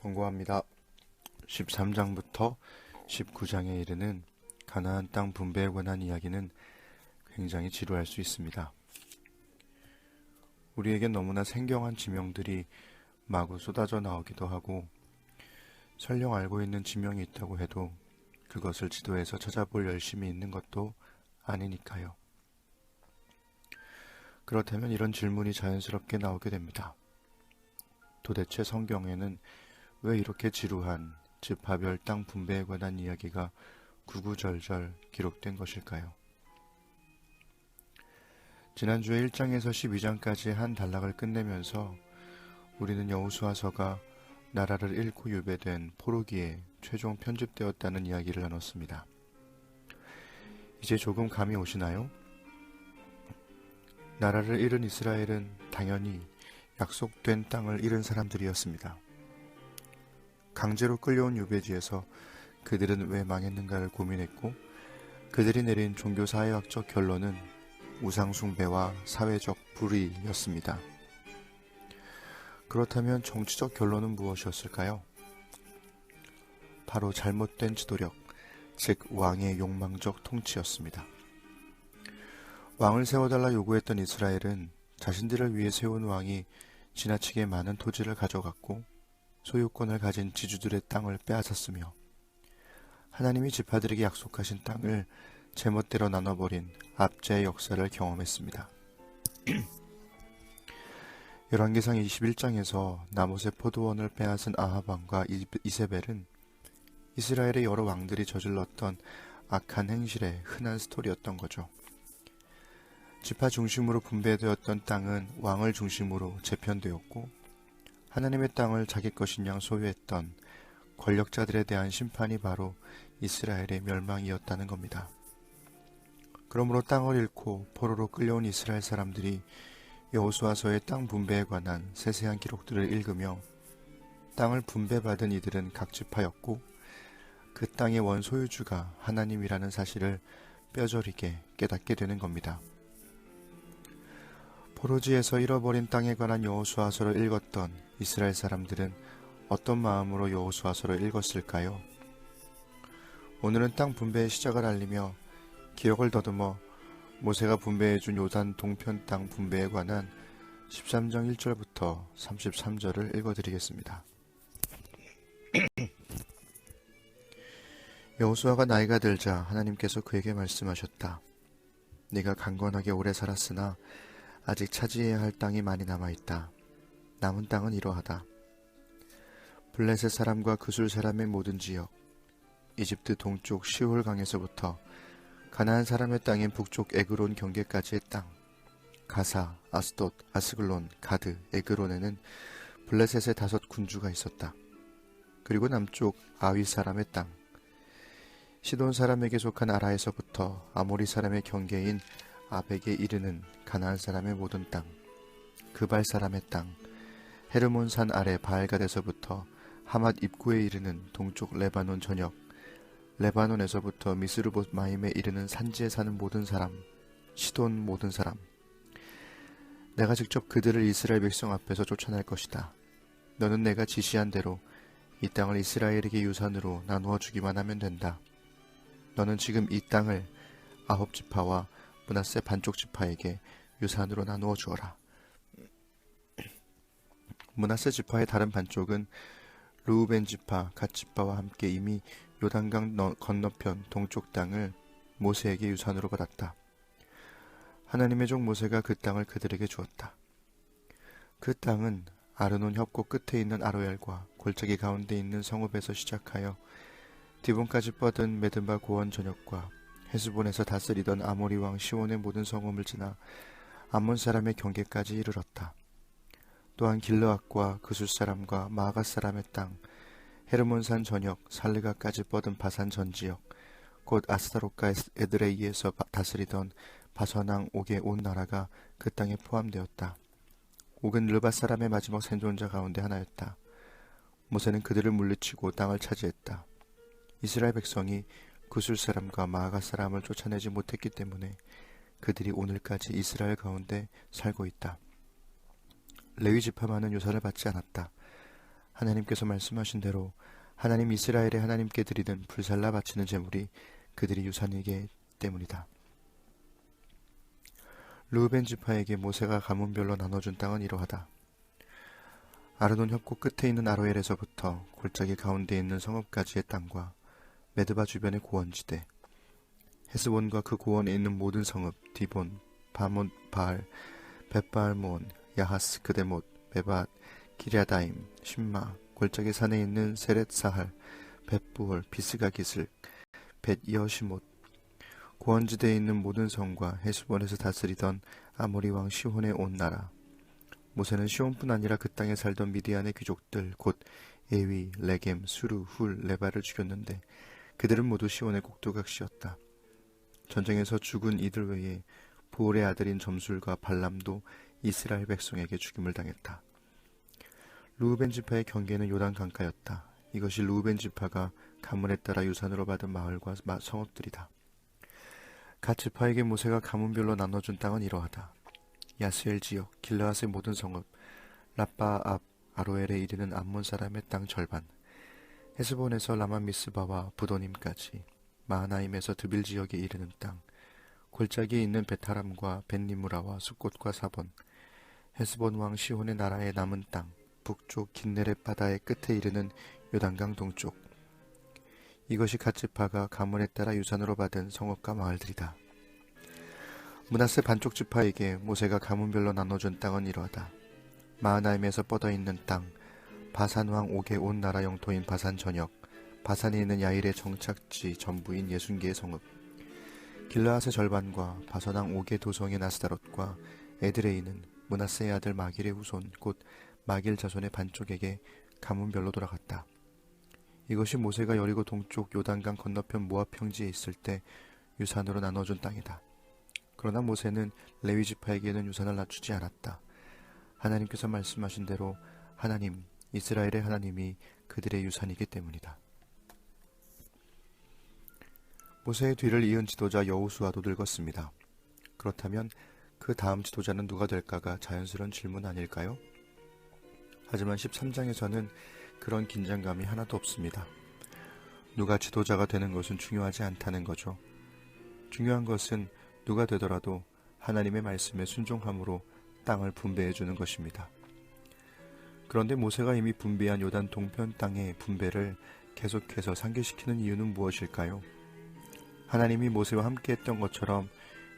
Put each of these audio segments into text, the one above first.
권고합니다. 13장부터 19장에 이르는 가나안 땅 분배에 관한 이야기는 굉장히 지루할 수 있습니다. 우리에겐 너무나 생경한 지명들이 마구 쏟아져 나오기도 하고, 설령 알고 있는 지명이 있다고 해도 그것을 지도에서 찾아볼 열심이 있는 것도 아니니까요. 그렇다면 이런 질문이 자연스럽게 나오게 됩니다. 도대체 성경에는 왜 이렇게 지루한 지파별 땅 분배에 관한 이야기가 구구절절 기록된 것일까요? 지난주에 1장에서 12장까지 한 단락을 끝내면서 우리는 여호수아서가 나라를 잃고 유배된 포로기에 최종 편집되었다는 이야기를 나눴습니다. 이제 조금 감이 오시나요? 나라를 잃은 이스라엘은 당연히 약속된 땅을 잃은 사람들이었습니다. 강제로 끌려온 유배지에서 그들은 왜 망했는가를 고민했고, 그들이 내린 종교사회학적 결론은 우상숭배와 사회적 불의였습니다. 그렇다면 정치적 결론은 무엇이었을까요? 바로 잘못된 지도력, 즉 왕의 욕망적 통치였습니다. 왕을 세워달라 요구했던 이스라엘은 자신들을 위해 세운 왕이 지나치게 많은 토지를 가져갔고 소유권을 가진 지주들의 땅을 빼앗았으며, 하나님이 지파들에게 약속하신 땅을 제멋대로 나눠버린 압제의 역사를 경험했습니다. 열왕기상 21장에서 나봇의 포도원을 빼앗은 아합 왕과 이세벨은 이스라엘의 여러 왕들이 저질렀던 악한 행실의 흔한 스토리였던 거죠. 지파 중심으로 분배되었던 땅은 왕을 중심으로 재편되었고, 하나님의 땅을 자기 것인 양 소유했던 권력자들에 대한 심판이 바로 이스라엘의 멸망이었다는 겁니다. 그러므로 땅을 잃고 포로로 끌려온 이스라엘 사람들이 여호수아서의 땅 분배에 관한 세세한 기록들을 읽으며 땅을 분배받은 이들은 각 지파였고 그 땅의 원소유주가 하나님이라는 사실을 뼈저리게 깨닫게 되는 겁니다. 포로지에서 잃어버린 땅에 관한 여호수아서를 읽었던 이스라엘 사람들은 어떤 마음으로 여호수아서를 읽었을까요? 오늘은 땅 분배의 시작을 알리며 기억을 더듬어 모세가 분배해준 요단 동편 땅 분배에 관한 13장 1절부터 33절을 읽어드리겠습니다. 여호수아가 나이가 들자 하나님께서 그에게 말씀하셨다. 네가 강건하게 오래 살았으나 아직 차지해야 할 땅이 많이 남아있다. 남은 땅은 이러하다. 블레셋 사람과 그술 사람의 모든 지역, 이집트 동쪽 시홀 강에서부터 가나안 사람의 땅인 북쪽 에그론 경계까지의 땅, 가사, 아스돗, 아스글론, 가드, 에그론에는 블레셋의 5 군주가 있었다. 그리고 남쪽 아위 사람의 땅, 시돈 사람에게 속한 아라에서부터 아모리 사람의 경계인 아벡에 이르는 가나안 사람의 모든 땅, 그발 사람의 땅, 헤르몬 산 아래 바알갓에서부터 하맛 입구에 이르는 동쪽 레바논 전역, 레바논에서부터 미스르봇 마임에 이르는 산지에 사는 모든 사람, 시돈 모든 사람. 내가 직접 그들을 이스라엘 백성 앞에서 쫓아낼 것이다. 너는 내가 지시한 대로 이 땅을 이스라엘에게 유산으로 나누어 주기만 하면 된다. 너는 지금 이 땅을 9지파와 므낫세 반쪽 지파에게 유산으로 나누어 주어라. 므낫세 지파의 다른 반쪽은 르우벤 지파, 갓 지파와 함께 이미 요단강 건너편 동쪽 땅을 모세에게 유산으로 받았다. 하나님의 종 모세가 그 땅을 그들에게 주었다. 그 땅은 아르논 협곡 끝에 있는 아로엘과 골짜기 가운데 있는 성읍에서 시작하여 디본까지 뻗은 메든바 고원 전역과 헤스본에서 다스리던 아모리 왕 시온의 모든 성읍을 지나 암몬 사람의 경계까지 이르렀다. 또한 길르앗과 그숫 사람과 마아갓 사람의 땅, 헤르몬산 전역 살르가까지 뻗은 바산 전 지역, 곧 아스타롯과 에드레이에서 다스리던 바선왕 옥의 온 나라가 그 땅에 포함되었다. 옥은 르밧 사람의 마지막 생존자 가운데 하나였다. 모세는 그들을 물리치고 땅을 차지했다. 이스라엘 백성이 그술 사람과 마아갓 사람을 쫓아내지 못했기 때문에 그들이 오늘까지 이스라엘 가운데 살고 있다. 레위 지파만은 유산을 받지 않았다. 하나님께서 말씀하신 대로 하나님 이스라엘의 하나님께 드리는 불살라 바치는 제물이 그들의 유산이기 때문이다. 르우벤 지파에게 모세가 가문별로 나눠준 땅은 이러하다. 아르논 협곡 끝에 있는 아로엘에서부터 골짜기 가운데 있는 성읍까지의 땅과 메드바 주변의 고원지대, 헤스본과 그 고원에 있는 모든 성읍, 디본, 바못 바알, 벳바알몬, 야하스 그데못, 메밧, 기랴다임, 신마, 골짜기 산에 있는 세렛사할, 벳부월, 비스가 기슬, 벳여시못, 고원지대에 있는 모든 성과 헤스본에서 다스리던 아모리 왕 시혼의 온 나라. 모세는 시온뿐 아니라 그 땅에 살던 미디안의 귀족들 곧 에위, 레겜, 수루, 훌, 레바를 죽였는데 그들은 모두 시온의 꼭두각시였다. 전쟁에서 죽은 이들 외에 보올의 아들인 점술과 발람도 이스라엘 백성에게 죽임을 당했다. 르우벤 지파의 경계는 요단 강가였다. 이것이 르우벤 지파가 가문에 따라 유산으로 받은 마을과 성읍들이다. 갓 지파에게 모세가 가문별로 나눠준 땅은 이러하다. 야스엘 지역, 길르앗의 모든 성읍, 라빠 앞 아로엘에 이르는 암몬 사람의 땅 절반, 헤스본에서 라마 미스바와 부도님까지, 마하나임에서 드빌 지역에 이르는 땅, 골짜기에 있는 베타람과 벤니무라와 숫곳과 사본, 헤스본 왕 시혼의 나라의 남은 땅, 북쪽 긴네렛 바다의 끝에 이르는 요단강 동쪽. 이것이 갓 지파가 가문에 따라 유산으로 받은 성읍과 마을들이다. 므낫세 반쪽 지파에게 모세가 가문별로 나눠준 땅은 이러하다. 마하나임에서 뻗어있는 땅, 바산 왕 옥의 온 나라 영토인 바산 전역, 바산에 있는 야일의 정착지 전부인 60개의 성읍, 길르앗의 절반과 바산 왕 옥의 도성인 아스다롯과 에드레이는 므낫세의 아들 마길의 후손 곧 마길 자손의 반쪽에게 가문별로 돌아갔다. 이것이 모세가 여리고 동쪽 요단강 건너편 모압 평지에 있을 때 유산으로 나눠준 땅이다. 그러나 모세는 레위 지파에게는 유산을 낮추지 않았다. 하나님께서 말씀하신 대로 하나님, 이스라엘의 하나님이 그들의 유산이기 때문이다. 모세의 뒤를 이은 지도자 여호수아도 늙었습니다. 그렇다면 그 다음 지도자는 누가 될까가 자연스러운 질문 아닐까요? 하지만 13장에서는 그런 긴장감이 하나도 없습니다. 누가 지도자가 되는 것은 중요하지 않다는 거죠. 중요한 것은 누가 되더라도 하나님의 말씀에 순종함으로 땅을 분배해 주는 것입니다. 그런데 모세가 이미 분배한 요단 동편 땅의 분배를 계속해서 상기시키는 이유는 무엇일까요? 하나님이 모세와 함께 했던 것처럼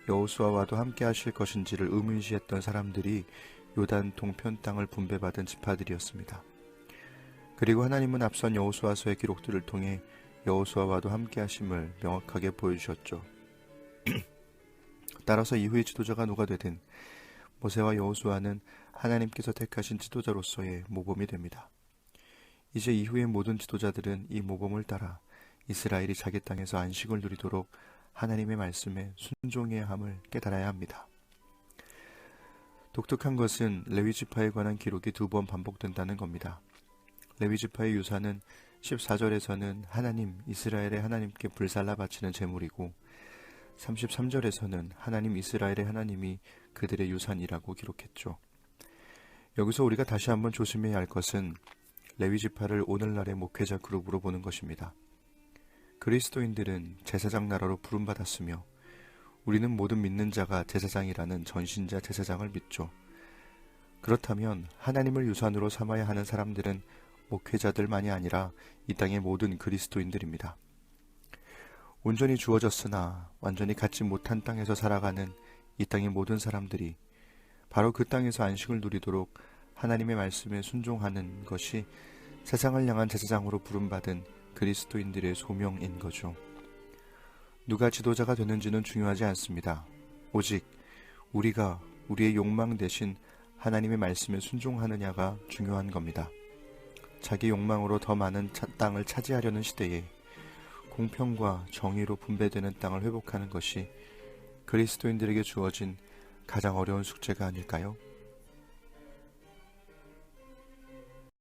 여호수아와도 함께 하실 것인지를 의문시했던 사람들이 요단 동편 땅을 분배받은 지파들이었습니다. 그리고 하나님은 앞선 여호수아서의 기록들을 통해 여호수아와도 함께 하심을 명확하게 보여주셨죠. 따라서 이후의 지도자가 누가 되든 모세와 여호수아는 하나님께서 택하신 지도자로서의 모범이 됩니다. 이제 이후의 모든 지도자들은 이 모범을 따라 이스라엘이 자기 땅에서 안식을 누리도록 하나님의 말씀에 순종해야 함을 깨달아야 합니다. 독특한 것은 레위 지파에 관한 기록이 2번 반복된다는 겁니다. 레위 지파의 유산은 14절에서는 하나님 이스라엘의 하나님께 불살라 바치는 제물이고 33절에서는 하나님 이스라엘의 하나님이 그들의 유산이라고 기록했죠. 여기서 우리가 다시 한번 조심해야 할 것은 레위 지파를 오늘날의 목회자 그룹으로 보는 것입니다. 그리스도인들은 제사장 나라로 부름받았으며 우리는 모든 믿는 자가 제사장이라는 전신자 제사장을 믿죠. 그렇다면 하나님을 유산으로 삼아야 하는 사람들은 목회자들만이 아니라 이 땅의 모든 그리스도인들입니다. 온전히 주어졌으나 완전히 갖지 못한 땅에서 살아가는 이 땅의 모든 사람들이 바로 그 땅에서 안식을 누리도록 하나님의 말씀에 순종하는 것이 세상을 향한 제사장으로 부름받은 그리스도인들의 소명인 거죠. 누가 지도자가 되는지는 중요하지 않습니다. 오직 우리가 우리의 욕망 대신 하나님의 말씀에 순종하느냐가 중요한 겁니다. 자기 욕망으로 더 많은 땅을 차지하려는 시대에 공평과 정의로 분배되는 땅을 회복하는 것이 그리스도인들에게 주어진 가장 어려운 숙제가 아닐까요?